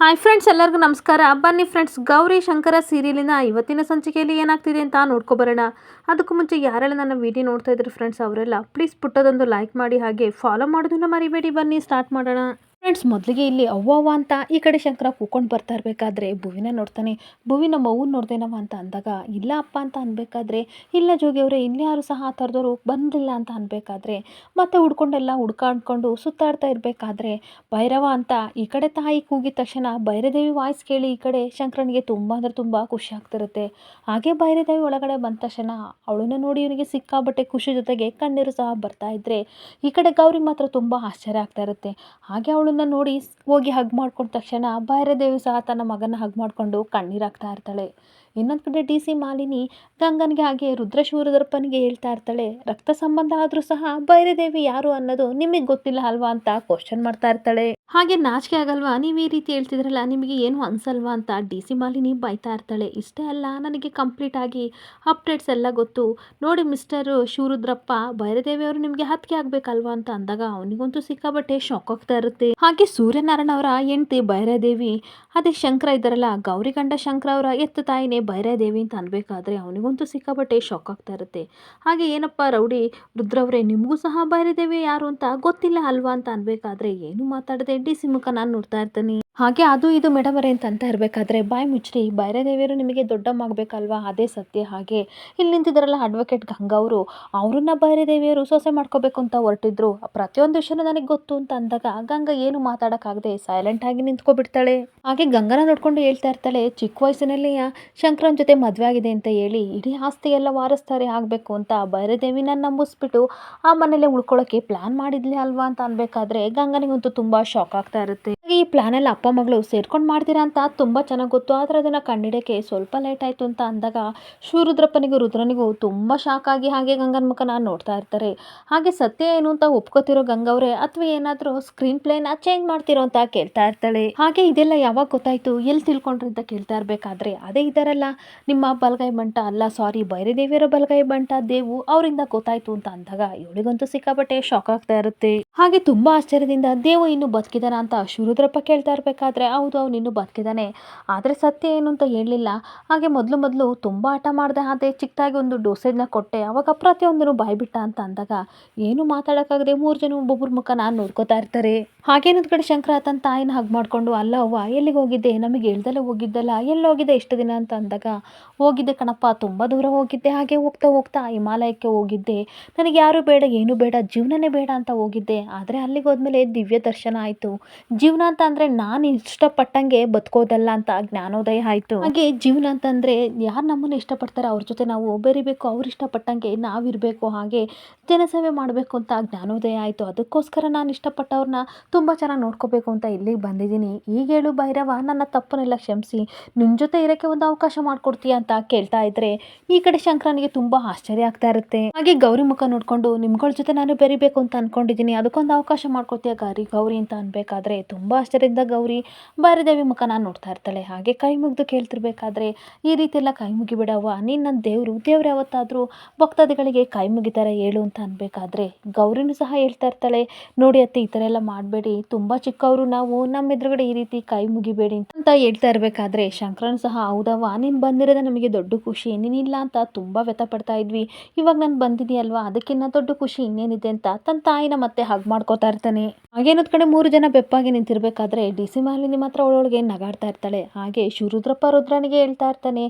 Hi friends, ಎಲ್ಲರಿಗೂ ನಮಸ್ಕಾರ. ಬನ್ನಿ ಫ್ರೆಂಡ್ಸ್, ಗೌರಿ ಶಂಕರ ಸೀರಿಯಲಿನ ಇವತ್ತಿನ ಸಂಚಿಕೆಯಲ್ಲಿ ಏನಾಗ್ತಿದೆ ಅಂತ ನೋಡ್ಕೊಬರೋಣ. ಅದಕ್ಕೂ ಮುಂಚೆ ಯಾರೆಲ್ಲ ನನ್ನ ವಿಡಿಯೋ ನೋಡ್ತಾ ಇದ್ರು ಫ್ರೆಂಡ್ಸ್, ಅವರೆಲ್ಲ ಪ್ಲೀಸ್ ಪುಟ್ಟದೊಂದು ಲೈಕ್ ಮಾಡಿ, ಹಾಗೆ ಫಾಲೋ ಮಾಡೋದನ್ನ ಮರಿಬೇಡಿ. ಬನ್ನಿ ಸ್ಟಾರ್ಟ್ ಮಾಡೋಣ. ಫ್ರೆಂಡ್ಸ್, ಮೊದಲಿಗೆ ಇಲ್ಲಿ ಅವ್ವ ಅವ್ವ ಅಂತ ಈ ಕಡೆ ಶಂಕರ ಕೂಕೊಂಡು ಬರ್ತಾ ಇರಬೇಕಾದ್ರೆ ಭುವಿನ ನೋಡ್ತಾನೆ. ಭುವಿನ ಮೌನ್ ನೋಡ್ದೇನವ ಅಂತ ಅಂದಾಗ ಇಲ್ಲ ಅಪ್ಪ ಅಂತ ಅನ್ಬೇಕಾದ್ರೆ, ಇಲ್ಲ ಜೋಗಿ ಅವರೇ, ಇನ್ಯಾರು ಸಹ ಆ ಥರದವರು ಬಂದಿಲ್ಲ ಅಂತ ಅನ್ಬೇಕಾದ್ರೆ, ಮತ್ತೆ ಹುಡ್ಕೊಂಡೆಲ್ಲ ಹುಡ್ಕಾಡ್ಕೊಂಡು ಸುತ್ತಾಡ್ತಾ ಇರಬೇಕಾದ್ರೆ ಭೈರವ ಅಂತ ಈ ಕಡೆ ತಾಯಿ ಕೂಗಿದ ತಕ್ಷಣ ಭೈರದೇವಿ ವಾಯ್ಸ್ ಕೇಳಿ ಈ ಕಡೆ ಶಂಕರನಿಗೆ ತುಂಬ ಅಂದರೆ ತುಂಬ ಖುಷಿ ಆಗ್ತಿರುತ್ತೆ. ಹಾಗೆ ಭೈರದೇವಿ ಒಳಗಡೆ ಬಂದ ತಕ್ಷಣ ಅವಳನ್ನ ನೋಡಿ ಇವನಿಗೆ ಸಿಕ್ಕಾಬಟ್ಟೆ ಖುಷಿ ಜೊತೆಗೆ ಕಣ್ಣೀರು ಸಹ ಬರ್ತಾ ಇದ್ರೆ, ಈ ಕಡೆ ಗೌರಿ ಮಾತ್ರ ತುಂಬ ಆಶ್ಚರ್ಯ ಆಗ್ತಾ ಇರುತ್ತೆ. ಹಾಗೆ ಅವಳನ್ನ ನೋಡಿ ಹೋಗಿ ಹಗ್ ಮಾಡ್ಕೊಂಡ ತಕ್ಷಣ ಭೈರದೇವಿ ಸಹ ತನ್ನ ಮಗನ ಹಗ್ ಮಾಡಿಕೊಂಡು ಕಣ್ಣೀರಾಗ್ತಾ ಇರ್ತಾಳೆ. ಇನ್ನೊಂದು ಕಡೆ ಡಿ ಸಿ ಮಾಲಿನಿ ಗಂಗನಿಗೆ ಹಾಗೆ ರುದ್ರಶೂರದರ್ಪನಿಗೆ ಹೇಳ್ತಾ ಇರ್ತಾಳೆ, ರಕ್ತ ಸಂಬಂಧ ಆದರೂ ಸಹ ಭೈರದೇವಿ ಯಾರು ಅನ್ನೋದು ನಿಮಗೆ ಗೊತ್ತಿಲ್ಲ ಅಲ್ವಾ ಅಂತ ಕ್ವಶನ್ ಮಾಡ್ತಾ ಇರ್ತಾಳೆ. ಹಾಗೆ ನಾಚಿಕೆ ಆಗಲ್ವಾ, ನೀವು ಈ ರೀತಿ ಹೇಳ್ತಿದ್ರಲ್ಲ, ನಿಮಗೆ ಏನು ಅನ್ಸಲ್ವಾ ಅಂತ ಡಿ ಸಿ ಮಾಲಿನಿ ಬೈತಾ ಇರ್ತಾಳೆ. ಇಷ್ಟೇ ಅಲ್ಲ, ನನಗೆ ಕಂಪ್ಲೀಟ್ ಆಗಿ ಅಪ್ಡೇಟ್ಸ್ ಎಲ್ಲ ಗೊತ್ತು ನೋಡಿ ಮಿಸ್ಟರ್ ಶಿವರುದ್ರಪ್ಪ, ಭೈರದೇವಿ ಅವರು ನಿಮಗೆ ಹತ್ಯೆ ಆಗ್ಬೇಕಲ್ವಾ ಅಂತ ಅಂದಾಗ ಅವನಿಗಂತೂ ಸಿಕ್ಕಾಬಟ್ಟೆ ಶಾಕ್ ಆಗ್ತಾ ಇರುತ್ತೆ. ಹಾಗೆ ಸೂರ್ಯನಾರಾಯಣ ಅವರ ಹೆಂಡತಿ ಭೈರದೇವಿ, ಅದೇ ಶಂಕರ ಇದ್ದಾರಲ್ಲ, ಗೌರಿ ಗಂಡ ಶಂಕರ ಅವರ ಎತ್ತ ತಾಯಿನೇ ಭೈರದೇವಿ ಅಂತ ಅನ್ಬೇಕಾದ್ರೆ ಅವನಿಗಂತೂ ಸಿಕ್ಕಾಬಟ್ಟೆ ಶಾಕ್ ಆಗ್ತಾ ಇರುತ್ತೆ. ಹಾಗೆ ಏನಪ್ಪ ರೌಡಿ ರುದ್ರವ್ರೆ, ನಿಮಗೂ ಸಹ ಭೈರದೇವಿ ಯಾರು ಅಂತ ಗೊತ್ತಿಲ್ಲ ಅಲ್ವಾ ಅಂತ ಅನ್ಬೇಕಾದ್ರೆ ಏನು ಮಾತಾಡದೆ ಡಿ ಸಿ ಮುಖ ನಾನು ನೋಡ್ತಾ ಇರ್ತೀನಿ. ಹಾಗೆ ಅದು ಇದು ಮೇಡಮರೇ ಅಂತ ಇರಬೇಕಾದ್ರೆ, ಬಾಯ್ ಮುಚ್ಚ್ರಿ, ಭೈರದೇವಿಯರು ನಿಮಗೆ ದೊಡ್ಡಮ್ಮಾಗಬೇಕಲ್ವಾ, ಅದೇ ಸತ್ಯ. ಹಾಗೆ ಇಲ್ಲಿ ನಿಂತಿದ್ದಾರಲ್ಲ ಅಡ್ವೊಕೇಟ್ ಗಂಗಾ ಅವರು, ಅವ್ರನ್ನ ಭೈರದೇವಿಯರು ಸೊಸೆ ಮಾಡ್ಕೋಬೇಕು ಅಂತ ಹೊರಟಿದ್ರು, ಪ್ರತಿಯೊಂದು ವಿಷಯನೂ ನನಗೆ ಗೊತ್ತು ಅಂತ ಅಂದಾಗ ಗಂಗಾ ಏನು ಮಾತಾಡೋಕ್ಕಾಗದೆ ಸೈಲೆಂಟ್ ಆಗಿ ನಿಂತ್ಕೊಬಿಡ್ತಾಳೆ. ಹಾಗೆ ಗಂಗನ ನೋಡ್ಕೊಂಡು ಹೇಳ್ತಾ ಇರ್ತಾಳೆ, ಚಿಕ್ಕ ವಯಸ್ಸಿನಲ್ಲಿ ಶಂಕರನ್ ಜೊತೆ ಮದುವೆ ಆಗಿದೆ ಅಂತ ಹೇಳಿ ಇಡೀ ಆಸ್ತಿ ಎಲ್ಲ ವಾರಸ್ದಾರಿ ಆಗಬೇಕು ಅಂತ ಭೈರದೇವಿನ ನಂಬಿಸ್ಬಿಟ್ಟು ಆ ಮನೇಲೆ ಉಳ್ಕೊಳ್ಳೋಕೆ ಪ್ಲಾನ್ ಮಾಡಿದ್ಲಿ ಅಲ್ವಾ ಅಂತ ಅನ್ಬೇಕಾದ್ರೆ ಗಂಗನಿಗಂತೂ ತುಂಬಾ ಶಾಕ್ ಆಗ್ತಾ ಇರುತ್ತೆ. ಈ ಪ್ಲಾನ್ ಎಲ್ಲ ಅಪ್ಪ ಮಗಳು ಸೇರ್ಕೊಂಡು ಮಾಡ್ತೀರಾ ಅಂತ ತುಂಬ ಚೆನ್ನಾಗಿ ಗೊತ್ತು, ಆದರೆ ಅದನ್ನು ಕಂಡಿಡಿಯೋಕ್ಕೆ ಸ್ವಲ್ಪ ಲೇಟ್ ಆಯಿತು ಅಂತ ಅಂದಾಗ ಶಿವರುದ್ರಪ್ಪನಿಗೂ ರುದ್ರನಿಗೂ ತುಂಬ ಶಾಕ್ ಆಗಿ ಹಾಗೆ ಗಂಗನ ಮುಖನ ನೋಡ್ತಾ ಇರ್ತಾರೆ. ಹಾಗೆ ಸತ್ಯ ಏನು ಅಂತ ಒಪ್ಕೋತಿರೋ ಗಂಗವ್ರೆ, ಅಥವಾ ಏನಾದರೂ ಸ್ಕ್ರೀನ್ ಪ್ಲೇನ ಚೇಂಜ್ ಮಾಡ್ತಿರೋ ಅಂತ ಕೇಳ್ತಾ ಇರ್ತಾಳೆ. ಹಾಗೆ ಇದೆಲ್ಲ ಯಾವಾಗ ಗೊತ್ತಾಯ್ತು, ಎಲ್ಲಿ ತಿಳ್ಕೊಂಡ್ರಿ ಅಂತ ಕೇಳ್ತಾ ಇರಬೇಕಾದ್ರೆ, ಅದೇ ಇದಾರಲ್ಲ ನಿಮ್ಮ ಬಲಗೈ ಬಂಟ, ಅಲ್ಲ ಸಾರಿ ಭೈರದೇವಿಯರ ಬಲಗೈ ಬಂಟ ದೇವು, ಅವರಿಂದ ಗೊತ್ತಾಯ್ತು ಅಂತ ಅಂದಾಗ ಇವಳಿಗಂತೂ ಸಿಕ್ಕಾಪಟ್ಟೆ ಶಾಕ್ ಆಗ್ತಾ ಇರುತ್ತೆ. ಹಾಗೆ ತುಂಬಾ ಆಶ್ಚರ್ಯದಿಂದ ದೇವು ಇನ್ನು ಬದುಕಿದಾನ ಅಂತ ಶಿವರುದ್ರಪ್ಪ ಕೇಳ್ತಾ ಇರಬೇಕಾದ್ರೆ, ಹೌದು ಅವ್ನು ಇನ್ನೂ ಬದುಕಿದಾನೆ, ಆದರೆ ಸತ್ಯ ಏನು ಅಂತ ಹೇಳಲಿಲ್ಲ. ಹಾಗೆ ಮೊದಲು ತುಂಬ ಆಟ ಮಾಡಿದೆ, ಅದೇ ಚಿಕ್ಕದಾಗಿ ಒಂದು ಡೋಸೇಜ್ನ ಕೊಟ್ಟೆ, ಅವಾಗ ಪ್ರತಿಯೊಂದನ್ನು ಬಾಯ್ಬಿಟ್ಟ ಅಂತ ಅಂದಾಗ ಏನು ಮಾತಾಡೋಕ್ಕಾಗದೆ ಮೂರು ಜನ ಒಬ್ಬೊಬ್ಬರ ಮುಖ ನಾನು ನೋಡ್ಕೋತಾ ಇರ್ತಾರೆ. ಹಾಗೇನೊಂದು ಕಡೆ ಶಂಕರ ತನ್ನ ತಾಯಿನ ಹಗ್ ಮಾಡ್ಕೊಂಡು, ಅಲ್ಲ ಅವ್ವ ಎಲ್ಲಿಗೆ ಹೋಗಿದ್ದೆ, ನಮಗೆ ಹೇಳ್ದಲ್ಲೇ ಹೋಗಿದ್ದಲ್ಲ, ಎಲ್ಲಿ ಹೋಗಿದ್ದೆ ಎಷ್ಟು ದಿನ ಅಂತ ಅಂದಾಗ, ಹೋಗಿದ್ದೆ ಕಣಪ್ಪ, ತುಂಬ ದೂರ ಹೋಗಿದ್ದೆ, ಹಾಗೆ ಹೋಗ್ತಾ ಹೋಗ್ತಾ ಹಿಮಾಲಯಕ್ಕೆ ಹೋಗಿದ್ದೆ, ನನಗೆ ಯಾರು ಬೇಡ ಏನು ಬೇಡ ಜೀವನನೇ ಬೇಡ ಅಂತ ಹೋಗಿದ್ದೆ, ಆದರೆ ಅಲ್ಲಿಗೆ ಹೋದ್ಮೇಲೆ ದಿವ್ಯ ದರ್ಶನ ಆಯಿತು, ಜೀವನ ಅಂತ ಅಂದರೆ ನಾನು ಇಷ್ಟಪಟ್ಟಂಗೆ ಬದುಕೋದಲ್ಲ ಅಂತ ಜ್ಞಾನೋದಯ ಆಯಿತು. ಹಾಗೆ ಜೀವನ ಅಂತಂದರೆ ಯಾರು ನಮ್ಮನ್ನು ಇಷ್ಟಪಡ್ತಾರೆ ಅವ್ರ ಜೊತೆ ನಾವು ಬೆರಿಬೇಕು, ಅವ್ರು ಇಷ್ಟಪಟ್ಟಂಗೆ ನಾವಿರಬೇಕು, ಹಾಗೆ ಜನಸೇವೆ ಮಾಡಬೇಕು ಅಂತ ಜ್ಞಾನೋದಯ ಆಯಿತು. ಅದಕ್ಕೋಸ್ಕರ ನಾನು ಇಷ್ಟಪಟ್ಟವ್ರನ್ನ ತುಂಬ ಚೆನ್ನಾಗಿ ನೋಡ್ಕೋಬೇಕು ಅಂತ ಇಲ್ಲಿಗೆ ಬಂದಿದ್ದೀನಿ. ಈಗ ಹೇಳು ಭೈರವ, ನನ್ನ ತಪ್ಪನ್ನೆಲ್ಲ ಕ್ಷಮಿಸಿ ನಿನ್ನ ಜೊತೆ ಇರೋಕ್ಕೆ ಒಂದು ಅವಕಾಶ ಮಾಡಿಕೊಡ್ತೀಯ ಅಂತ ಕೇಳ್ತಾ ಇದ್ರೆ, ಈ ಕಡೆ ಶಂಕರನಿಗೆ ತುಂಬ ಆಶ್ಚರ್ಯ ಆಗ್ತಾ ಇರುತ್ತೆ. ಹಾಗೆ ಗೌರಿ ಮುಖ ನೋಡಿಕೊಂಡು, ನಿಮ್ಗಳ ಜೊತೆ ನಾನು ಬೆರಿಬೇಕು ಅಂತ ಅಂದ್ಕೊಂಡಿದ್ದೀನಿ, ಅದಕ್ಕೊಂದು ಅವಕಾಶ ಮಾಡ್ಕೊಡ್ತೀಯ ಗೌರಿ ಅಂತ ಅನ್ಬೇಕಾದ್ರೆ ತುಂಬ ಆಶ್ಚರ್ಯದಿಂದ ಗೌರಿ ಭೈರದೇವಿ ಮುಖ ನಾನು ನೋಡ್ತಾ ಇರ್ತಾಳೆ. ಹಾಗೆ ಕೈ ಮುಗಿದು ಕೇಳ್ತಿರ್ಬೇಕಾದ್ರೆ, ಈ ರೀತಿ ಎಲ್ಲ ಕೈ ಮುಗಿಬಿಡವ್ವ, ನೀನು ನನ್ನ ದೇವರು ಯಾವತ್ತಾದರೂ ಭಕ್ತಾದಿಗಳಿಗೆ ಕೈ ಮುಗಿತಾರೆ ಹೇಳು ಅಂತ ಅನ್ಬೇಕಾದ್ರೆ ಗೌರಿನೂ ಸಹ ಹೇಳ್ತಾ ಇರ್ತಾಳೆ, ನೋಡಿ ಅತ್ತೆ, ಈ ಥರ ಎಲ್ಲ ಮಾಡಬೇಡಿ, ತುಂಬ ಚಿಕ್ಕವರು ನಾವು, ನಮ್ಮ ಎದುರುಗಡೆ ಈ ರೀತಿ ಕೈ ಮುಗಿಬೇಡಿ ಅಂತ ಹೇಳ್ತಾ ಇರಬೇಕಾದ್ರೆ ಶಂಕರನ್ ಸಹ, ಹೌದವ್ವ ನೀನು ಬಂದಿರೋದೇ ನಮಗೆ ದೊಡ್ಡ ಖುಷಿ, ನೀನಿಲ್ಲ ಅಂತ ತುಂಬ ವ್ಯಥ ಪಡ್ತಾ ಇದ್ವಿ, ಇವಾಗ ನಾನು ಬಂದಿದೆಯಲ್ವಾ ಅದಕ್ಕಿಂತ ದೊಡ್ಡ ಖುಷಿ ಇನ್ನೇನಿದೆ ಅಂತ ತನ್ನ ತಾಯಿನ ಮತ್ತೆ ಹಗ್ ಮಾಡ್ಕೋತಾ ಇರ್ತಾನೆ. ಹಾಗೇನೊಂದು ಕಡೆ ಮೂರು ಜನ ಬೆಪ್ಪಾಗಿ ನಿಂತಿರ್ಬೇಕಾದ್ರೆ ಡಿ ಸಿ ಮಾಲಿನಿ ಮಾತ್ರ ಅವಳೊಳಗೆ ನಗಾಡ್ತಾ ಇರ್ತಾಳೆ. ಹಾಗೆ ಶಿವರುದ್ರಪ್ಪ ರುದ್ರನಿಗೆ ಹೇಳ್ತಾ ಇರ್ತಾನೆ,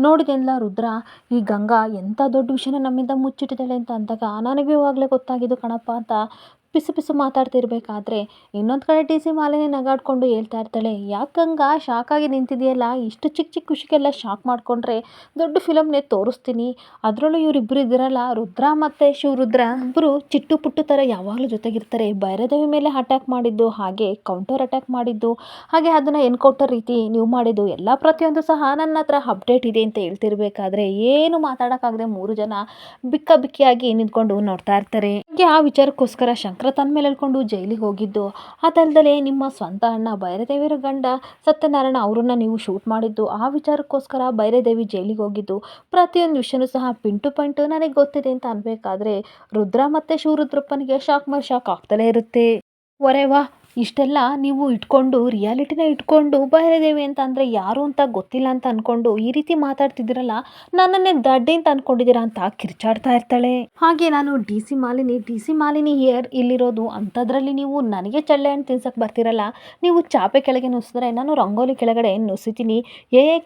ನೋಡಿದೆಲ್ಲ ರುದ್ರ, ಈ ಗಂಗಾ ಎಂಥ ದೊಡ್ಡ ವಿಷಯನ ನಮ್ಮಿಂದ ಮುಚ್ಚಿಟ್ಟಿದ್ದಾಳೆ ಅಂತ ಅಂದಾಗ ನನಗೂ ಇವಾಗಲೇ ಗೊತ್ತಾಗಿದ್ದು ಕಣಪ್ಪ ಅಂತ ಪಿಸು ಪಿಸು ಮಾತಾಡ್ತಿರ್ಬೇಕಾದ್ರೆ ಇನ್ನೊಂದು ಕಡೆ ಡಿ ಸಿ ಮಾಲಿನಿ ನಗಾಡ್ಕೊಂಡು ಹೇಳ್ತಾ ಇರ್ತಾಳೆ, ಯಾಕೆ ಗಂಗಾ ಶಾಕ್ ಆಗಿ ನಿಂತಿದೆಯಲ್ಲ, ಇಷ್ಟು ಚಿಕ್ಕ ಚಿಕ್ಕ ಖುಷಿಗೆಲ್ಲ ಶಾಕ್ ಮಾಡಿಕೊಂಡ್ರೆ ದೊಡ್ಡ ಫಿಲಮ್ನೇ ತೋರಿಸ್ತೀನಿ, ಅದರಲ್ಲೂ ಇವರಿಬ್ಬರು ಇದ್ದೀರಲ್ಲ, ರುದ್ರ ಮತ್ತು ಶಿವರುದ್ರ ಇಬ್ಬರು ಚಿಟ್ಟು ಪುಟ್ಟು ಥರ ಯಾವಾಗಲೂ ಜೊತೆಗಿರ್ತಾರೆ, ಭೈರದೇವಿ ಮೇಲೆ ಅಟ್ಯಾಕ್ ಮಾಡಿದ್ದು, ಹಾಗೆ ಕೌಂಟರ್ ಅಟ್ಯಾಕ್ ಮಾಡಿದ್ದು, ಹಾಗೆ ಅದನ್ನು ಎನ್ಕೌಂಟರ್ ರೀತಿ ನೀವು ಮಾಡಿದ್ದು ಎಲ್ಲ ಪ್ರತಿಯೊಂದು ಸಹ ನನ್ನ ಹತ್ರ ಅಪ್ಡೇಟ್ ಇದೆ ಅಂತ ಹೇಳ್ತಿರ್ಬೇಕಾದ್ರೆ ಏನು ಮಾತಾಡೋಕ್ಕಾಗದೆ ಮೂರು ಜನ ಬಿಕ್ಕ ಬಿಕ್ಕಿಯಾಗಿ ನಿಂತ್ಕೊಂಡು ನೋಡ್ತಾ ಇರ್ತಾರೆ. ಹಾಗೆ ಆ ವಿಚಾರಕ್ಕೋಸ್ಕರ ಶಂಕರ ತನ್ನ ಮೇಲೆ ಹೇಳ್ಕೊಂಡು ಜೈಲಿಗೆ ಹೋಗಿದ್ದು, ಅದಲ್ಲದೆ ನಿಮ್ಮ ಸ್ವಂತ ಅಣ್ಣ ಭೈರದೇವಿಯರ ಗಂಡ ಸತ್ಯನಾರಾಯಣ ಅವರನ್ನ ನೀವು ಶೂಟ್ ಮಾಡಿದ್ದು, ಆ ವಿಚಾರಕ್ಕೋಸ್ಕರ ಭೈರದೇವಿ ಜೈಲಿಗೆ ಹೋಗಿದ್ದು, ಪ್ರತಿಯೊಂದು ವಿಷಯನೂ ಸಹ ಪಿನ್ ಟು ಪಾಯಿಂಟ್ ನನಗೆ ಗೊತ್ತಿದೆ ಅಂತ ಅನ್ಬೇಕಾದ್ರೆ ರುದ್ರ ಮತ್ತು ಶಿವರುದ್ರಪ್ಪನಿಗೆ ಶಾಕ್ ಮೇಲೆ ಶಾಕ್ ಆಗ್ತಲೇ ಇರುತ್ತೆ. ಒರೆ ವಾ, ಇಷ್ಟೆಲ್ಲ ನೀವು ಇಟ್ಕೊಂಡು ರಿಯಾಲಿಟಿನ ಇಟ್ಕೊಂಡು ಬೈರದೇವಿ ಅಂತ ಅಂದರೆ ಯಾರು ಅಂತ ಗೊತ್ತಿಲ್ಲ ಅಂತ ಅಂದ್ಕೊಂಡು ಈ ರೀತಿ ಮಾತಾಡ್ತಿದ್ದೀರಲ್ಲ, ನನ್ನನ್ನೇ ದಡ್ಡಿ ಅಂತ ಅಂದ್ಕೊಂಡಿದ್ದೀರಾ ಅಂತ ಕಿರ್ಚಾಡ್ತಾ ಇರ್ತಾಳೆ. ಹಾಗೆ ನಾನು ಡಿ ಸಿ ಮಾಲಿನಿ ಹಿಯರ್ ಇಲ್ಲಿರೋದು ಅಂಥದ್ರಲ್ಲಿ ನೀವು ನನಗೆ ಚಳ್ಳೆ ಹಣ್ಣು ತಿನ್ಸಕ್ಕೆ ಬರ್ತಿರಲ್ಲ, ನೀವು ಚಾಪೆ ಕೆಳಗೆ ನುಸಿದ್ರೆ ನಾನು ರಂಗೋಲಿ ಕೆಳಗಡೆ ನುಸಿತೀನಿ.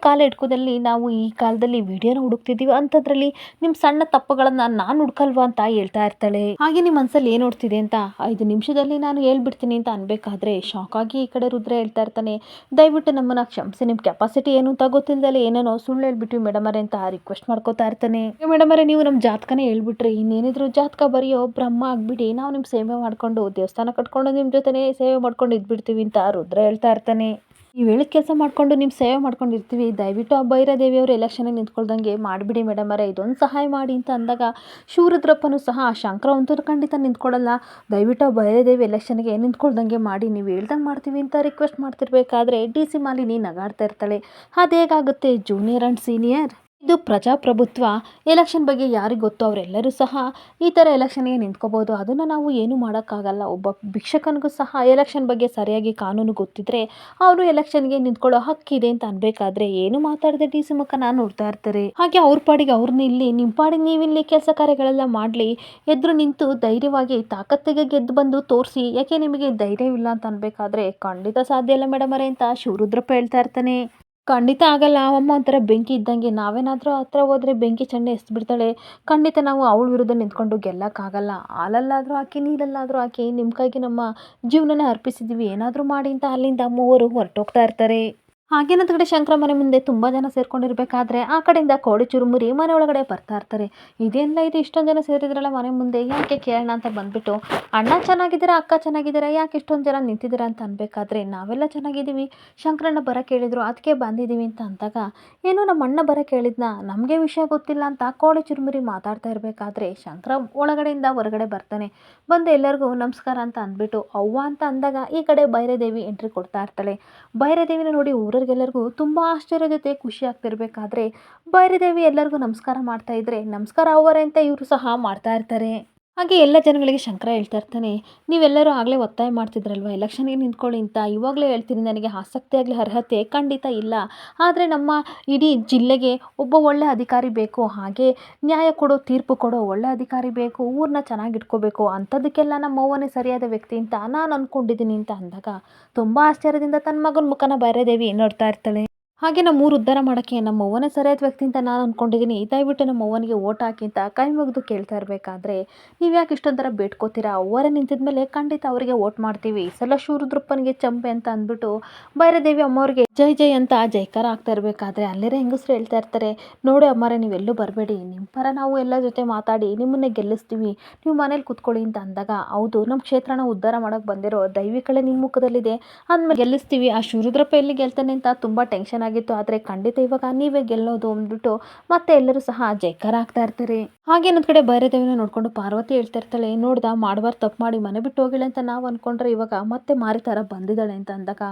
ಕಾಲ ಇಟ್ಕೋದಲ್ಲಿ ನಾವು ಈ ಕಾಲದಲ್ಲಿ ವಿಡಿಯೋನ ಹುಡುಕ್ತಿದ್ದೀವಿ, ಅಂಥದ್ರಲ್ಲಿ ನಿಮ್ಮ ಸಣ್ಣ ತಪ್ಪುಗಳನ್ನು ನಾನು ಹುಡ್ಕಲ್ವಾ ಅಂತ ಹೇಳ್ತಾ ಇರ್ತಾಳೆ. ಹಾಗೆ ನಿಮ್ಮ ಮನಸ್ಸಲ್ಲಿ ಏನು ಓಡ್ತಿದೆ ಅಂತ 5 ನಿಮಿಷದಲ್ಲಿ ನಾನು ಹೇಳ್ಬಿಡ್ತೀನಿ ಅಂತ ಅನ್ಬೇಕಾದ್ರೆ ಶಾಕ್ ಆಗಿ ಈ ಕಡೆ ರುದ್ರ ಹೇಳ್ತಾ ಇರ್ತಾನೆ, ದಯವಿಟ್ಟು ನಮ್ಮನ್ನ ಕ್ಷಮಿಸಿ, ನಿಮ್ಮ ಕೆಪಾಸಿಟಿ ಏನು ಅಂತ ಗೊತ್ತಿಲ್ಲದಲ್ಲೇ ಏನೇನೋ ಸುಳ್ಳು ಹೇಳ್ಬಿಟ್ಟು ಮೇಡಮರೇ ಅಂತ ರಿಕ್ವೆಸ್ಟ್ ಮಾಡ್ಕೋತಾ ಇರ್ತಾನೆ. ಮೇಡಮರೇ, ನೀವು ನಮ್ಮ ಜಾತಕನೇ ಹೇಳ್ಬಿಟ್ರಿ, ಇನ್ನೇನಿದ್ರು ಜಾತಕ ಬರೆಯೋ ಬ್ರಹ್ಮ ಆಗ್ಬಿಡಿ, ನಾವು ನಿಮ್ಮ ಸೇವೆ ಮಾಡ್ಕೊಂಡು ದೇವಸ್ಥಾನ ಕಟ್ಕೊಂಡು ನಿಮ್ಮ ಜೊತೆನೇ ಸೇವೆ ಮಾಡ್ಕೊಂಡು ಇದ್ಬಿಡ್ತೀವಿ ಅಂತ ರುದ್ರ ಹೇಳ್ತಾ ಇರ್ತಾನೆ. ನೀವು ಹೇಳಿದ ಕೆಲಸ ಮಾಡಿಕೊಂಡು ನಿಮ್ಮ ಸೇವೆ ಮಾಡ್ಕೊಂಡಿರ್ತೀವಿ, ದಯವಿಟ್ಟು ಆ ಭೈರದೇವಿಯವರು ಎಲೆಕ್ಷನಿಗೆ ನಿಂತ್ಕೊಳ್ದಂಗೆ ಮಾಡಿಬಿಡಿ ಮೇಡಮರೇ, ಇದೊಂದು ಸಹಾಯ ಮಾಡಿ ಅಂತ ಅಂದಾಗ ಶಿವರುದ್ರಪ್ಪನೂ ಸಹ ಶಂಕರ ಅಂತೂ ಖಂಡಿತ ನಿಂತ್ಕೊಳ್ಳಲ್ಲ, ದಯವಿಟ್ಟು ಆ ಭೈರದೇವಿ ಎಲೆಕ್ಷನ್ಗೆ ನಿಂತ್ಕೊಳ್ದಂಗೆ ಮಾಡಿ, ನೀವು ಹೇಳ್ದಂಗೆ ಮಾಡ್ತೀವಿ ಅಂತ ರಿಕ್ವೆಸ್ಟ್ ಮಾಡ್ತಿರ್ಬೇಕಾದ್ರೆ ಡಿ ಸಿ ಮಾಲಿನಿ ನಗಾಡ್ತಾ ಇರ್ತಾಳೆ. ಅದೇಗಾಗುತ್ತೆ ಜೂನಿಯರ್ ಆ್ಯಂಡ್ ಸೀನಿಯರ್, ಇದು ಪ್ರಜಾಪ್ರಭುತ್ವ, ಎಲೆಕ್ಷನ್ ಬಗ್ಗೆ ಯಾರಿಗೆ ಗೊತ್ತು ಅವರೆಲ್ಲರೂ ಸಹ ಈ ಥರ ಎಲೆಕ್ಷನ್ಗೆ ನಿಂತ್ಕೋಬೋದು, ಅದನ್ನು ನಾವು ಏನೂ ಮಾಡೋಕ್ಕಾಗಲ್ಲ. ಒಬ್ಬ ಭಿಕ್ಷಕನಿಗೂ ಸಹ ಎಲೆಕ್ಷನ್ ಬಗ್ಗೆ ಸರಿಯಾಗಿ ಕಾನೂನು ಗೊತ್ತಿದ್ದರೆ ಅವರು ಎಲೆಕ್ಷನ್ಗೆ ನಿಂತ್ಕೊಳ್ಳೋ ಹಕ್ಕಿದೆ ಅಂತ ಅನ್ಬೇಕಾದ್ರೆ ಏನು ಮಾತಾಡದೆ ಡಿ ಸಿ ಮುಖನ ನೋಡ್ತಾ ಇರ್ತಾರೆ. ಹಾಗೆ ಅವ್ರ ಪಾಡಿಗೆ ಅವ್ರನ್ನ ಇಲ್ಲಿ, ನಿಮ್ಮ ಪಾಡಿಗೆ ನೀವಿಲ್ಲಿ ಕೆಲಸ ಕಾರ್ಯಗಳೆಲ್ಲ ಮಾಡಲಿ, ಎದುರು ನಿಂತು ಧೈರ್ಯವಾಗಿ ತಾಕತ್ತಿಗೆ ಗೆದ್ದು ಬಂದು ತೋರಿಸಿ, ಯಾಕೆ ನಿಮಗೆ ಧೈರ್ಯವಿಲ್ಲ ಅಂತ ಅನ್ಬೇಕಾದ್ರೆ ಖಂಡಿತ ಸಾಧ್ಯ ಇಲ್ಲ ಮೇಡಮರೇ ಅಂತ ಶಿವರುದ್ರಪ್ಪ ಹೇಳ್ತಾ ಇರ್ತಾನೆ. ಖಂಡಿತ ಆಗಲ್ಲ, ಅವಮ್ಮ ಒಂಥರ ಬೆಂಕಿ ಇದ್ದಂಗೆ, ನಾವೇನಾದರೂ ಹತ್ರ ಹೋದರೆ ಬೆಂಕಿ ಚೆಂಡೆ ಎಸ್ಬಿಡ್ತಾಳೆ, ಖಂಡಿತ ನಾವು ಅವಳ ವಿರುದ್ಧ ನಿಂತ್ಕೊಂಡು ಗೆಲ್ಲಕ್ಕಾಗಲ್ಲ, ಹಾಲಲ್ಲಾದರೂ ಹಾಕಿ ನೀರಲ್ಲಾದರೂ ಹಾಕಿ ನಿಮ್ಮ ಕೈಗೆ ನಮ್ಮ ಜೀವನನೇ ಅರ್ಪಿಸಿದ್ದೀವಿ, ಏನಾದರೂ ಮಾಡಿ ಅಂತ ಅಲ್ಲಿಂದ ಮೂವರು ಹೊರಟೋಗ್ತಾ ಇರ್ತಾರೆ. ಹಾಗೇನಂತ ಕಡೆ ಶಂಕರ ಮನೆ ಮುಂದೆ ತುಂಬ ಜನ ಸೇರ್ಕೊಂಡಿರ್ಬೇಕಾದ್ರೆ ಆ ಕಡೆಯಿಂದ ಕೋಡಿ ಚುರುಮುರಿ ಮನೆ ಒಳಗಡೆ ಬರ್ತಾ ಇರ್ತಾರೆ. ಇದೇನಿಲ್ಲ ಇದು ಇಷ್ಟೊಂದು ಜನ ಸೇರಿದ್ರಲ್ಲ ಮನೆ ಮುಂದೆ, ಯಾಕೆ ಕೇಳೋಣ ಅಂತ ಬಂದ್ಬಿಟ್ಟು, ಅಣ್ಣ ಚೆನ್ನಾಗಿದ್ದೀರಾ, ಅಕ್ಕ ಚೆನ್ನಾಗಿದ್ದೀರಾ, ಯಾಕೆ ಇಷ್ಟೊಂದು ಜನ ನಿಂತಿದ್ದೀರಾ ಅಂತ ಅನ್ಬೇಕಾದ್ರೆ ನಾವೆಲ್ಲ ಚೆನ್ನಾಗಿದ್ದೀವಿ, ಶಂಕರಣ್ಣ ಬರೋಕ್ಕೆ ಹೇಳಿದ್ರು ಅದಕ್ಕೆ ಬಂದಿದ್ದೀವಿ ಅಂತ ಅಂದಾಗ, ಏನೋ ನಮ್ಮ ಅಣ್ಣ ಬರೋಕ್ಕೆ ಹೇಳಿದ್ನ, ನಮಗೆ ವಿಷಯ ಗೊತ್ತಿಲ್ಲ ಅಂತ ಕೋಡಿ ಚುರುಮುರಿ ಮಾತಾಡ್ತಾ ಇರಬೇಕಾದ್ರೆ ಶಂಕರ ಒಳಗಡೆಯಿಂದ ಹೊರಗಡೆ ಬರ್ತಾನೆ. ಬಂದು ಎಲ್ಲರಿಗೂ ನಮಸ್ಕಾರ ಅಂತ ಅಂದ್ಬಿಟ್ಟು ಅವ್ವ ಅಂತ ಅಂದಾಗ ಈ ಕಡೆ ಭೈರದೇವಿ ಎಂಟ್ರಿ ಕೊಡ್ತಾ ಇರ್ತಾಳೆ. ಭೈರದೇವಿನ ನೋಡಿ ಊರವ್ರಿಗೆಲ್ಲರಿಗೂ ತುಂಬ ಆಶ್ಚರ್ಯ ಜೊತೆ ಖುಷಿ ಆಗ್ತಿರ್ಬೇಕಾದ್ರೆ ಭೈರದೇವಿ ಎಲ್ಲರಿಗೂ ನಮಸ್ಕಾರ ಮಾಡ್ತಾ ಇದ್ರೆ ನಮಸ್ಕಾರ ಅವರೇ ಅಂತ ಇವರು ಸಹ ಮಾಡ್ತಾ ಇರ್ತಾರೆ. ಹಾಗೆ ಎಲ್ಲ ಜನಗಳಿಗೆ ಶಂಕರ ಹೇಳ್ತಾ ಇರ್ತಾನೆ, ನೀವೆಲ್ಲರೂ ಆಗಲೇ ಒತ್ತಾಯ ಮಾಡ್ತಿದ್ರಲ್ವ ಎಲೆಕ್ಷನ್ಗೆ ನಿಂತ್ಕೊಳ್ಳಿ ಅಂತ, ಇವಾಗಲೇ ಹೇಳ್ತೀನಿ ನನಗೆ ಆಸಕ್ತಿ ಆಗಲಿ ಅರ್ಹತೆ ಖಂಡಿತ ಇಲ್ಲ, ಆದರೆ ನಮ್ಮ ಇಡೀ ಜಿಲ್ಲೆಗೆ ಒಬ್ಬ ಒಳ್ಳೆ ಅಧಿಕಾರಿ ಬೇಕು, ಹಾಗೆ ನ್ಯಾಯ ಕೊಡೋ ತೀರ್ಪು ಕೊಡೋ ಒಳ್ಳೆ ಅಧಿಕಾರಿ ಬೇಕು, ಊರನ್ನ ಚೆನ್ನಾಗಿ ಇಟ್ಕೋಬೇಕು, ಅಂಥದ್ದಕ್ಕೆಲ್ಲ ನಮ್ಮ ಅವ್ವನೇ ಸರಿಯಾದ ವ್ಯಕ್ತಿ ಅಂತ ನಾನು ಅಂದ್ಕೊಂಡಿದ್ದೀನಿ ಅಂತ ಅಂದಾಗ ತುಂಬ ಆಶ್ಚರ್ಯದಿಂದ ತನ್ನ ಮಗನ ಮುಖನ ಭೈರದೇವಿ ನೋಡ್ತಾ ಇರ್ತಾಳೆ. ಹಾಗೆ ನಮ್ಮ ಊರು ಉದ್ಧಾರ ಮಾಡೋಕ್ಕೆ ನಮ್ಮ ಅವ್ವನೇ ಸರಿಯಾದ ವ್ಯಕ್ತಿ ಅಂತ ನಾನು ಅಂದ್ಕೊಂಡಿದ್ದೀನಿ, ದಯವಿಟ್ಟು ನಮ್ಮ ಅವ್ವನಿಗೆ ಓಟ್ ಹಾಕಿ ಅಂತ ಕೈ ಮುಗಿದು ಕೇಳ್ತಾ ಇರಬೇಕಾದ್ರೆ, ನೀವು ಯಾಕೆ ಇಷ್ಟೊಂಥರ ಬೇಡ್ಕೋತೀರಾ, ಅವ್ವರೇ ನಿಂತಿದ್ಮೇಲೆ ಖಂಡಿತ ಅವರಿಗೆ ಓಟ್ ಮಾಡ್ತೀವಿ, ಈ ಸಲ ಶಿವರುದ್ರಪ್ಪನಿಗೆ ಚಂಪೆ ಅಂತ ಅಂದ್ಬಿಟ್ಟು ಭೈರದೇವಿ ಅಮ್ಮವ್ರಿಗೆ ಜೈ ಜೈ ಅಂತ ಜೈಕಾರ ಆಗ್ತಾ ಇರಬೇಕಾದ್ರೆ ಅಲ್ಲಿರೋ ಹೆಂಗಸರು ಹೇಳ್ತಾ ಇರ್ತಾರೆ, ನೋಡಿ ಅಮ್ಮರೇ ನೀವೆಲ್ಲೂ ಬರಬೇಡಿ, ನಿಮ್ಮ ಪರ ನಾವು ಎಲ್ಲ ಜೊತೆ ಮಾತಾಡಿ ನಿಮ್ಮನ್ನೇ ಗೆಲ್ಲಿಸ್ತೀವಿ, ನೀವು ಮನೇಲಿ ಕೂತ್ಕೊಳ್ಳಿ ಅಂತ ಅಂದಾಗ, ಹೌದು ನಮ್ಮ ಕ್ಷೇತ್ರನ ಉದ್ಧಾರ ಮಾಡೋಕ್ಕೆ ಬಂದಿರೋ ದೈವಿಕಳೆ ನಿಮ್ಮ ಮುಖದಲ್ಲಿದೆ, ಅಂದ್ಮೇಲೆ ಗೆಲ್ಲಿಸ್ತೀವಿ, ಆ ಶಿವರುದ್ರಪ್ಪ ಎಲ್ಲಿ ಗೆಲ್ತಾನೆ ಅಂತ ತುಂಬ ಟೆನ್ಷನ್ ಆಗಿತ್ತು, ಆದರೆ ಖಂಡಿತ ಇವಾಗ ನೀವೇ ಗೆಲ್ಲೋದು ಅಂದ್ಬಿಟ್ಟು ಮತ್ತೆ ಎಲ್ಲರೂ ಸಹ ಜೈಕಾರ ಆಗ್ತಾ ಇರ್ತಾರೆ. ಹಾಗೆ ಇನ್ನೊಂದು ಕಡೆ ಭೈರದೇವಿನ ನೋಡ್ಕೊಂಡು ಪಾರ್ವತಿ ಹೇಳ್ತಾ ಇರ್ತಾಳೆ, ನೋಡ್ದ ಮಾಡಬಾರ್ದು ತಪ್ಪು ಮಾಡಿ ಮನೆ ಬಿಟ್ಟು ಹೋಗಿಳೆ ಅಂತ ನಾವು ಅಂದ್ಕೊಂಡ್ರೆ ಇವಾಗ ಮತ್ತೆ ಮಾರಿ ಥರ ಬಂದಿದ್ದಾಳೆ ಅಂತ ಅಂದಾಗ,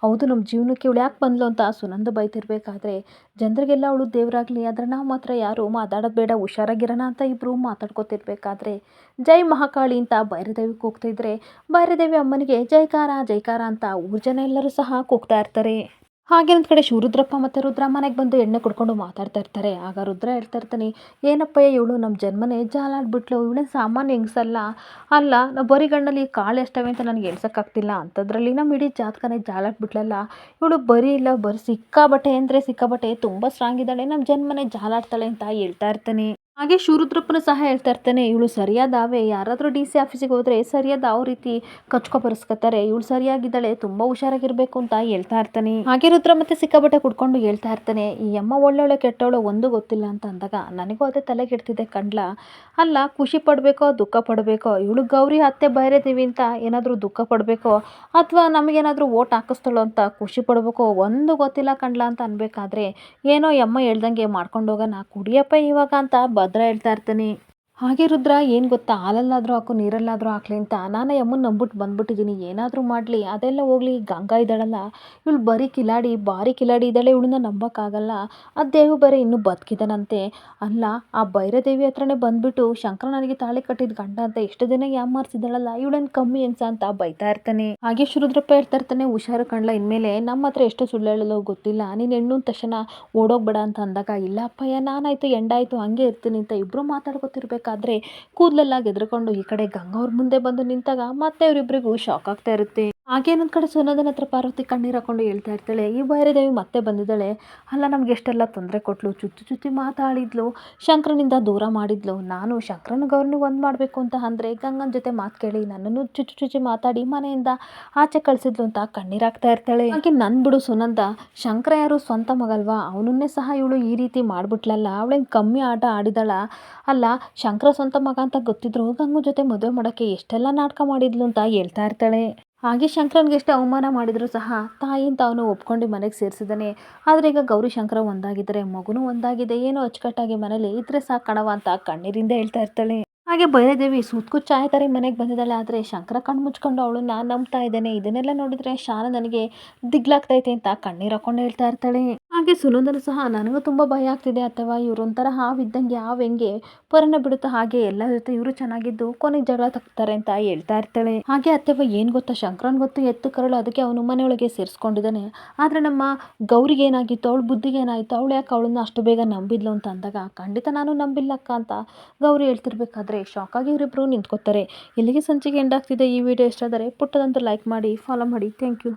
ಹೌದು ನಮ್ಮ ಜೀವನಕ್ಕೆ ಇವಳು ಯಾಕೆ ಬಂದ್ಲು ಅಂತ ಸುನಂದ ಬೈತಿರ್ಬೇಕಾದ್ರೆ, ಜನರಿಗೆಲ್ಲ ಅವಳು ದೇವರಾಗಲಿ, ಆದರೆ ನಾವು ಮಾತ್ರ ಯಾರು ಮಾತಾಡೋದು ಬೇಡ, ಹುಷಾರಾಗಿರೋಣ ಅಂತ ಇಬ್ಬರು ಮಾತಾಡ್ಕೊತಿರ್ಬೇಕಾದ್ರೆ ಜೈ ಮಹಾಕಾಳಿ ಅಂತ ಭೈರದೇವಿ ಕೂಗ್ತಾ ಇದ್ರೆ ಭೈರದೇವಿ ಅಮ್ಮನಿಗೆ ಜೈಕಾರ ಜೈಕಾರ ಅಂತ ಊರ ಜನ ಎಲ್ಲರೂ ಸಹ ಕೂಗ್ತಾ ಇರ್ತಾರೆ. ಹಾಗೆ ಒಂದು ಕಡೆ ಶಿವರುದ್ರಪ್ಪ ಮತ್ತು ರುದ್ರ ಮನೆಗೆ ಬಂದು ಎಣ್ಣೆ ಕುಡ್ಕೊಂಡು ಮಾತಾಡ್ತಾ ಇರ್ತಾರೆ. ಆಗ ರುದ್ರ ಹೇಳ್ತಾ ಇರ್ತಾನೆ, ಏನಪ್ಪಯ್ಯ ಇವಳು ನಮ್ಮ ಜನ್ಮನೇ ಜಾಲಾಡ್ಬಿಟ್ಲು, ಇವಳೇ ಸಾಮಾನ್ಯ ಹೆಂಗಸಲ್ಲ, ಅಲ್ಲ ನಾವು ಬರಿಗಣ್ಣಲ್ಲಿ ಕಾಳು ಎಷ್ಟವೆ ಅಂತ ನನಗೆ ಎಳ್ಸೋಕ್ಕಾಗ್ತಿಲ್ಲ, ಅಂಥದ್ರಲ್ಲಿ ನಮ್ಮ ಇಡೀ ಜಾತಕನೇ ಜಾಲಾಡ್ಬಿಟ್ಲಲ್ಲ, ಇವಳು ಬರೀ ಇಲ್ಲ ಬರೀ ಸಿಕ್ಕಾಬಟ್ಟೆ ಅಂದರೆ ಸಿಕ್ಕಾಬಟ್ಟೆ ತುಂಬ ಸ್ಟ್ರಾಂಗ್ ಇದ್ದಾಳೆ, ನಮ್ಮ ಜನ್ಮನೇ ಜಾಲಾಡ್ತಾಳೆ ಅಂತ ಹೇಳ್ತಾ ಇರ್ತಾನೆ. ಹಾಗೆ ಶಿವರುದ್ರಪ್ಪನು ಸಹ ಹೇಳ್ತಾ ಇರ್ತಾನೆ, ಇವಳು ಸರಿಯಾದಾವೆ, ಯಾರಾದರೂ ಡಿ ಸಿ ಆಫೀಸಿಗೆ ಹೋದರೆ ಸರಿಯಾದ ಯಾವ ರೀತಿ ಕಚ್ಕೊ ಬರೆಸ್ಕೊತಾರೆ, ಇವಳು ಸರಿಯಾಗಿದ್ದಾಳೆ, ತುಂಬ ಹುಷಾರಾಗಿರ್ಬೇಕು ಅಂತ ಹೇಳ್ತಾ ಇರ್ತಾನೆ. ಹಾಗೆ ರುದ್ರ ಮತ್ತೆ ಸಿಕ್ಕಾಬಟ್ಟೆ ಕುಡ್ಕೊಂಡು ಹೇಳ್ತಾ ಇರ್ತಾನೆ, ಈ ಅಮ್ಮ ಒಳ್ಳೆವಳೆ ಕೆಟ್ಟವಳು ಒಂದು ಗೊತ್ತಿಲ್ಲ ಅಂತ ಅಂದಾಗ ನನಗೂ ಅದೇ ತಲೆಗೆಡ್ತಿದೆ ಕಂಡ್ಲ, ಅಲ್ಲ ಖುಷಿ ಪಡಬೇಕೋ ದುಃಖ ಪಡಬೇಕೋ, ಇವಳು ಗೌರಿ ಅತ್ತೆ ಭೈರದೇವಿ ಅಂತ ಏನಾದರೂ ದುಃಖ ಪಡಬೇಕೋ ಅಥವಾ ನಮಗೇನಾದರೂ ಓಟ್ ಹಾಕಿಸ್ತಾಳೋ ಅಂತ ಖುಷಿ ಪಡಬೇಕೋ ಒಂದು ಗೊತ್ತಿಲ್ಲ ಕಂಡ್ಲ ಅಂತ ಅನ್ಬೇಕಾದ್ರೆ, ಏನೋ ಅಮ್ಮ ಹೇಳ್ದಂಗೆ ಮಾಡ್ಕೊಂಡು ಹೋಗೋಣ ಕುಡಿಯಪ್ಪ ಇವಾಗ ಅಂತ ಭದ್ರ ಹೇಳ್ತಾ ಇರ್ತಾನೆ. ಹಾಗೆ ರುದ್ರ ಏನು ಗೊತ್ತಾ, ಹಾಲಲ್ಲಾದರೂ ಹಾಕು ನೀರಲ್ಲಾದರೂ ಹಾಕ್ಲಿ ಅಂತ ನಾನು ಯಮ್ಮನ ನಂಬಿಟ್ಟು ಬಂದ್ಬಿಟ್ಟಿದ್ದೀನಿ. ಏನಾದರೂ ಮಾಡಲಿ ಅದೆಲ್ಲ ಹೋಗಲಿ, ಗಂಗಾ ಇದ್ದಾಳಲ್ಲ ಇವಳು ಬರೀ ಕಿಲಾಡಿ, ಭಾರಿ ಕಿಲಾಡಿ ಇದ್ದಾಳೆ, ಇವಳನ್ನ ನಂಬೋಕ್ಕಾಗಲ್ಲ. ಆ ದೇವು ಬೇರೆ ಇನ್ನೂ ಬದುಕಿದ್ದಾನಂತೆ. ಅಲ್ಲ, ಆ ಭೈರದೇವಿ ಹತ್ರನೇ ಬಂದ್ಬಿಟ್ಟು ಶಂಕರ ನನಗೆ ತಾಳಿ ಕಟ್ಟಿದ ಗಂಡ ಅಂತ ಎಷ್ಟು ದಿನ ಯಾಮಾರಿಸಿದಾಳಲ್ಲ, ಇವಳೇನು ಕಮ್ಮಿ ಎನ್ಸ ಅಂತ ಬೈತಾ ಇರ್ತಾನೆ. ಹಾಗೆ ರುದ್ರಪ್ಪ ಹೇಳ್ತಾ ಇರ್ತಾನೆ, ಹುಷಾರು ಕಣ್ಲ, ಇನ್ಮೇಲೆ ನಮ್ಮ ಹತ್ರ ಎಷ್ಟು ಸುಳ್ಳು ಹೇಳಲು ಗೊತ್ತಿಲ್ಲ, ನೀನು ಹೆಣ್ಣು ಅಂದ ತಕ್ಷಣ ಓಡೋಗ್ಬೇಡ ಅಂತ ಅಂದಾಗ, ಇಲ್ಲ ಅಪ್ಪಯ್ಯ ನಾನಾಯ್ತು ಎಂಡಾಯ್ತು ಹಂಗೆ ಇರ್ತೀನಿ ಅಂತ ಇಬ್ಬರು ಮಾತಾಡ್ಕೊತಿರ್ಬೇಕಾದ್ರೆ ಕೂದಲೆಲ್ಲ ಎದ್ರುಕೊಂಡು ಈ ಕಡೆ ಗಂಗಾ ಅವ್ರ ಮುಂದೆ ಬಂದು ನಿಂತಾಗ ಮತ್ತೆ ಇವರಿಬ್ಬರಿಗೂ ಶಾಕ್ ಆಗ್ತಾ ಇರುತ್ತೆ. ಹಾಗೆ ಇನ್ನೊಂದು ಕಡೆ ಸುನಂದನ ಹತ್ರ ಪಾರ್ವತಿ ಕಣ್ಣೀರು ಹಾಕೊಂಡು ಹೇಳ್ತಾ ಇರ್ತಾಳೆ, ಈ ಭೈರದೇವಿ ಮತ್ತೆ ಬಂದಿದ್ದಾಳೆ, ಅಲ್ಲ ನಮ್ಗೆ ಎಷ್ಟೆಲ್ಲ ತೊಂದರೆ ಕೊಟ್ಲು, ಚುಚ್ಚು ಚುಚ್ಚಿ ಮಾತಾಡಿದ್ಲು, ಶಂಕರನಿಂದ ದೂರ ಮಾಡಿದ್ಲು. ನಾನು ಶಂಕರನ ಗೌರನ್ನ ಒಂದು ಮಾಡಬೇಕು ಅಂತ ಅಂದರೆ ಗಂಗನ ಜೊತೆ ಮಾತು ಕೇಳಿ ನನ್ನನ್ನು ಚುಚ್ಚು ಚುಚ್ಚಿ ಮಾತಾಡಿ ಮನೆಯಿಂದ ಆಚೆ ಕಳಿಸಿದ್ಲು ಅಂತ ಕಣ್ಣೀರು ಹಾಕ್ತಾ ಇರ್ತಾಳೆ. ಹಾಗೆ ನನ್ ಬಿಡು ಸುನಂದ, ಶಂಕರ ಯಾರು ಸ್ವಂತ ಮಗಲ್ವಾ, ಅವನನ್ನೇ ಸಹ ಇವಳು ಈ ರೀತಿ ಮಾಡ್ಬಿಟ್ಲಲ್ಲ, ಅವಳೇನು ಕಮ್ಮಿ ಆಟ ಆಡಿದಳ. ಅಲ್ಲ, ಶಂಕರ ಸ್ವಂತ ಮಗ ಅಂತ ಗೊತ್ತಿದ್ರು ಗಂಗು ಜೊತೆ ಮದುವೆ ಮಾಡೋಕ್ಕೆ ಎಷ್ಟೆಲ್ಲ ನಾಟಕ ಮಾಡಿದ್ಲು ಅಂತ ಹೇಳ್ತಾ ಇರ್ತಾಳೆ. ಹಾಗೆ ಶಂಕರನ್ಗೆ ಎಷ್ಟು ಅವಮಾನ ಮಾಡಿದ್ರು ಸಹ ತಾಯಿ ಅಂತ ಅವನು ಒಪ್ಕೊಂಡು ಮನೆಗೆ ಸೇರಿಸಿದ್ದಾನೆ. ಆದರೆ ಈಗ ಗೌರಿ ಶಂಕರ ಒಂದಾಗಿದ್ದಾರೆ, ಮಗುನೂ ಒಂದಾಗಿದೆ, ಏನೋ ಅಚ್ಚುಕಟ್ಟಾಗಿ ಮನೇಲಿ ಇದ್ರೆ ಸಾಕಣವ ಅಂತ ಕಣ್ಣೀರಿಂದ ಹೇಳ್ತಾ ಇರ್ತಾಳೆ. ಹಾಗೆ ಭೈರದೇವಿ ಸೂತ್ಕುಚ್ಚಾಯ ಥರ ಮನೆಗೆ ಬಂದಿದ್ದಾಳೆ. ಆದರೆ ಶಂಕರ ಕಣ್ಣು ಮುಚ್ಕೊಂಡು ಅವಳನ್ನ ನಂಬ್ತಾ ಇದ್ದೇನೆ, ಇದನ್ನೆಲ್ಲ ನೋಡಿದರೆ ಶಾನ ನನಗೆ ದಿಗ್ಲಾಗ್ತೈತೆ ಅಂತ ಕಣ್ಣೀರು ಹಾಕೊಂಡು ಹೇಳ್ತಾ ಇರ್ತಾಳೆ. ಹಾಗೆ ಸುನಂದನು ಸಹ, ನನಗೂ ತುಂಬ ಭಯ ಆಗ್ತಿದೆ ಅಥವಾ ಇವರೊಂಥರ ಹಾವಿದ್ದಂಗೆ, ಹಾವು ಹೆಂಗೆ ಪೊರನ ಬಿಡುತ್ತಾ ಹಾಗೆ ಎಲ್ಲ ಜೊತೆ ಇವರು ಚೆನ್ನಾಗಿದ್ದು ಕೊನೆಗೆ ಜಗಳ ತಗ್ತಾರೆ ಅಂತ ಹೇಳ್ತಾ ಇರ್ತಾಳೆ. ಹಾಗೆ ಅತ್ತೆವ ಏನು ಗೊತ್ತಾ, ಶಂಕರನ್ ಗೊತ್ತು ಎತ್ತು ಕರಳು, ಅದಕ್ಕೆ ಅವನು ಮನೆಯೊಳಗೆ ಸೇರಿಸ್ಕೊಂಡಿದ್ದಾನೆ. ಆದರೆ ನಮ್ಮ ಗೌರಿಗೆ ಏನಾಗಿತ್ತು, ಅವಳ ಬುದ್ಧಿಗೆ ಏನಾಯಿತು, ಅವಳು ಯಾಕೆ ಅವಳನ್ನ ಅಷ್ಟು ಬೇಗ ನಂಬಿದ್ಲು ಅಂತ ಅಂದಾಗ, ಖಂಡಿತ ನಾನು ನಂಬಿಲ್ಲಕ್ಕ ಅಂತ ಗೌರಿ ಹೇಳ್ತಿರ್ಬೇಕಾದ್ರೆ ಶಾಕ್ ಆಗಿ ಇವರಿಬ್ಬರು ನಿಂತ್ಕೋತಾರೆ. ಇಲ್ಲಿಗೆ ಸಂಚಿಕೆ ಎಂಡ್ ಆಗ್ತಿದೆ. ಈ ವಿಡಿಯೋ ಇಷ್ಟ ಆದರೆ ಪುಟ್ಟದಂತೂ ಲೈಕ್ ಮಾಡಿ, ಫಾಲೋ ಮಾಡಿ. Thank you.